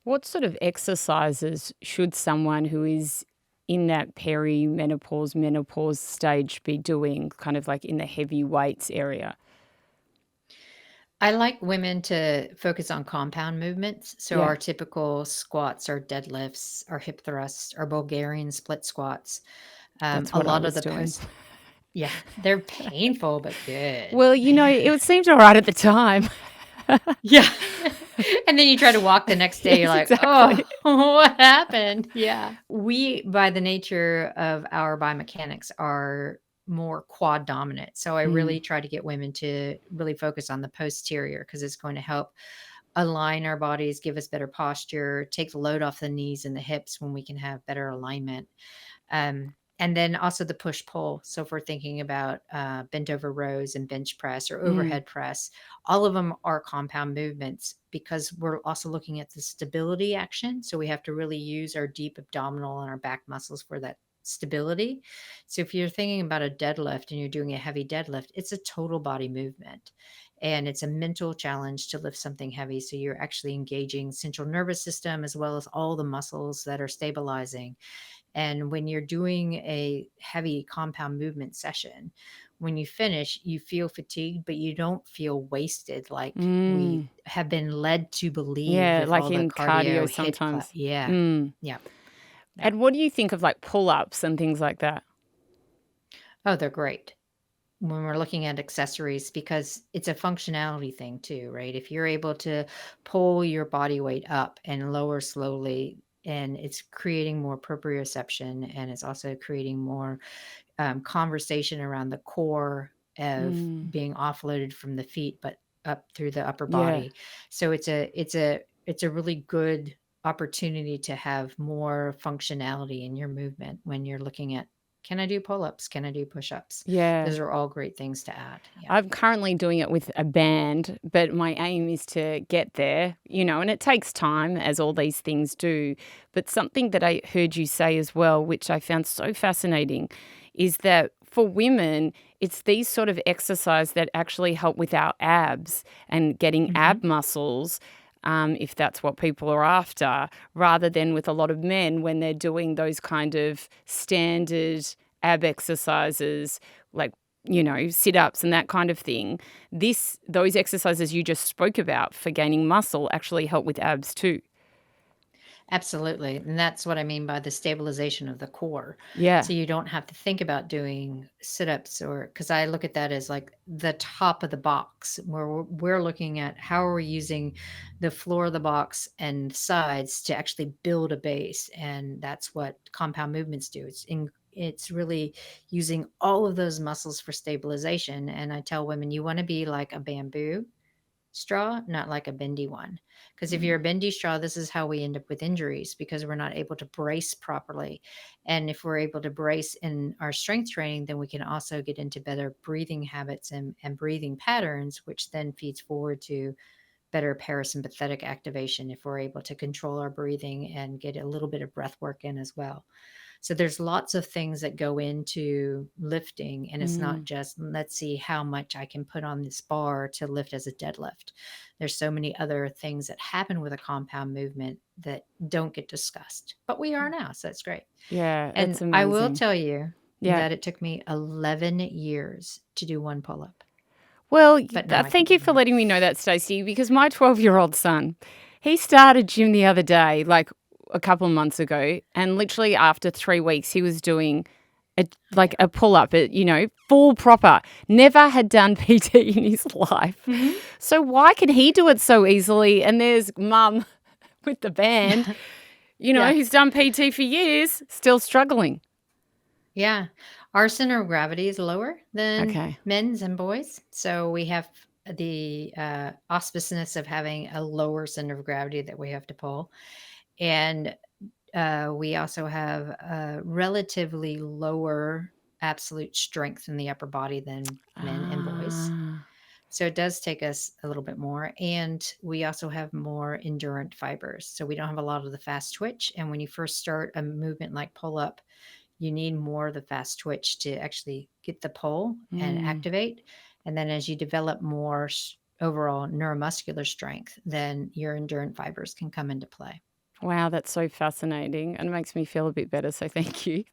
What sort of exercises should someone who is in that perimenopause, menopause stage be doing, kind of like in the heavy weights area? I like women to focus on compound movements. So Yeah, our typical squats, our deadlifts, our hip thrusts, our Bulgarian split squats. that's A what I lot of was the doing. post, yeah, they're painful but good. Well, it seemed all right at the time. Yeah. And then you try to walk the next day, you're Yes, like, oh, exactly. what happened? Yeah. We, by the nature of our biomechanics, are more quad dominant. So I Mm, really try to get women to really focus on the posterior because it's going to help align our bodies, give us better posture, take the load off the knees and the hips when we can have better alignment. And then also the push pull. So if we're thinking about bent over rows and bench press or mm, overhead press, all of them are compound movements because we're also looking at the stability action. So we have to really use our deep abdominal and our back muscles for that stability. So if you're thinking about a deadlift and you're doing a heavy deadlift, it's a total body movement. And it's a mental challenge to lift something heavy. So you're actually engaging central nervous system as well as all the muscles that are stabilizing. And when you're doing a heavy compound movement session, when you finish, you feel fatigued, but you don't feel wasted like we mm. have been led to believe Yeah, with like all the in cardio cardio hit class. sometimes. Yeah. Mm. Yeah. Yeah. And what do you think of like pull-ups and things like that? Oh, they're great when we're looking at accessories because it's a functionality thing too, right? If you're able to pull your body weight up and lower slowly, and it's creating more proprioception and it's also creating more conversation around the core of Mm. being offloaded from the feet, but up through the upper Yeah. body. So it's a really good opportunity to have more functionality in your movement when you're looking at can I do pull-ups? Can I do push-ups? Yeah. Those are all great things to add. Yeah. I'm currently doing it with a band, but my aim is to get there, and it takes time, as all these things do. But something that I heard you say as well, which I found so fascinating, is that for women, it's these sort of exercise that actually help with our abs and getting Mhm. ab muscles. If that's what people are after, rather than with a lot of men when they're doing those kind of standard ab exercises, like sit ups and that kind of thing. Those exercises you just spoke about for gaining muscle actually help with abs too. Absolutely, and that's what I mean by the stabilization of the core. Yeah. So you don't have to think about doing sit-ups or because I look at that as like the top of the box where we're looking at how are we using the floor of the box and sides to actually build a base, and that's what compound movements do. It's really using all of those muscles for stabilization, and I tell women you want to be like a bamboo straw, not like a bendy one. Because if Mm. you're a bendy straw, this is how we end up with injuries because we're not able to brace properly. And if we're able to brace in our strength training, then we can also get into better breathing habits and breathing patterns, which then feeds forward to better parasympathetic activation if we're able to control our breathing and get a little bit of breath work in as well. So there's lots of things that go into lifting, and it's not Mm. just let's see how much I can put on this bar to lift as a deadlift. There's so many other things that happen with a compound movement that don't get discussed, but we are now, so that's great. Yeah, And it's I will amazing. tell you Yeah. that it took me 11 years to do one pull up, Well, but now I can thank do you for one. letting me know that, Stacey, because my 12-year-old son, he started gym the other day, like a couple of months ago, and literally after 3 weeks, he was doing like Yeah. a pull up, full proper. Never had done PT in his life. Hmm. So why can he do it so easily? And there's mum with the band, Yeah. Yeah. who's done PT for years, still struggling. Yeah. Our center of gravity is lower than Okay. men's and boys. So we have the auspiciousness of having a lower center of gravity that we have to pull. And we also have a relatively lower absolute strength in the upper body than men and boys. Ah. So it does take us a little bit more. And we also have more endurant fibers. So we don't have a lot of the fast twitch. And when you first start a movement like pull up, you need more of the fast twitch to actually get the pull and Mm. activate. And then as you develop more overall neuromuscular strength, then your endurance fibers can come into play. Wow, that's so fascinating and makes me feel a bit better. So thank you.